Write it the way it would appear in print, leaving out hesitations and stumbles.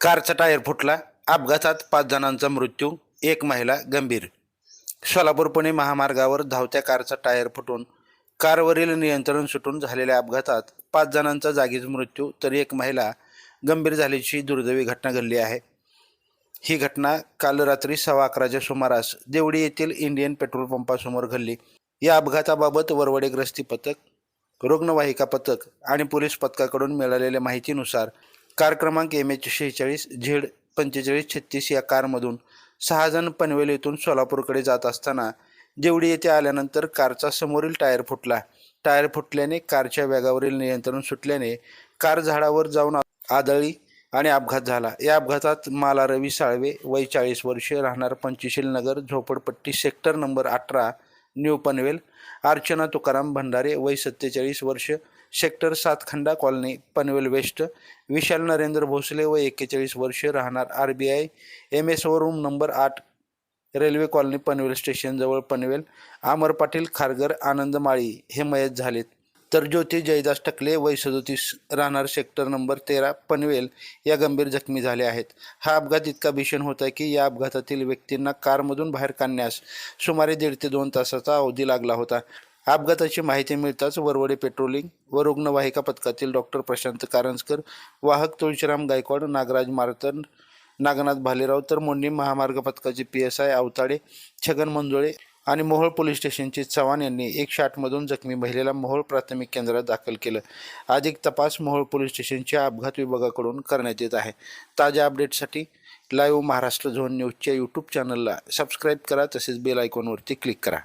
कारचा टायर फुटला, अपघातात 5 जणांचा मृत्यू, एक महिला गंभीर. सोलापूर पुणे महामार्गावर धावत्या कारचा टायर फुटून कारवरील नियंत्रण सुटून झालेल्या अपघातात 5 जणांचा जागीच मृत्यू तर एक महिला गंभीर झाल्याची दुर्दैवी घटना घडली आहे. ही घटना काल रात्री 11:15च्या सुमारास देवडी येथील इंडियन पेट्रोल पंपासमोर घडली. या अपघाताबाबत वरवडे ग्रस्ती पथक, रुग्णवाहिका पथक आणि पोलीस पथकाकडून मिळालेल्या माहितीनुसार कार क्रमांक MH46Z4536 या कारमधून 6 जण पनवेल येथून सोलापूरकडे जात असताना देवडी येथे आल्यानंतर कारचा समोरील टायर फुटला. टायर फुटल्याने कारच्या वेगावरील नियंत्रण सुटल्याने कार झाडावर जाऊन आदळली आणि अपघात झाला. या अपघातात माला रवी साळवे वय 40 वर्षे राहणार पंचशील नगर झोपडपट्टी sector number 18 new Panvel, Archana Tukaram Bhandare वय 47 वर्ष sector 7 Khanda colony Panvel west, Vishal Narendra Bhosale वय 41 वर्ष राहणार RBI MS room number 8 railway colony Panvel स्टेशनजवळ पनवेल, अमर पाटील खारघर आनंद माळी हे मयत झालेत. तर ज्योती जयदास टकले वय 37 राहणार सेक्टर नंबर 13 पनवेल या गंभीर जखमी झाले आहेत. हा अपघात इतका भीषण होता की या अपघातातील व्यक्तींना कारमधून बाहेर काढण्यास सुमारे 1.5 ते 2 तासाचा अवधी लागला होता. अपघाताची माहिती मिळताच वरवडे पेट्रोलिंग व रुग्णवाहिका पथकातील डॉक्टर प्रशांत कारंजकर, वाहक तुळशीराम गायकवाड, नागराज मारतंड, नागनाथ भालेराव तर मोंडी महामार्ग पथकाचे PSI अवताडे, छगन मंजुळे आणि मोहोळ पोलीस स्टेशनचे चव्हाण यांनी 108 मधून जखमी महिलेला मोहोळ प्राथमिक केंद्रात दाखल केलं. अधिक तपास मोहोळ पोलीस स्टेशनच्या अपघात विभागाकडून करण्यात येत आहे. ताज्या अपडेटसाठी लाईव्ह महाराष्ट्र झोन न्यूजच्या YouTube चॅनलला सबस्क्राईब करा, तसेच बेल आयकॉनवरती क्लिक करा.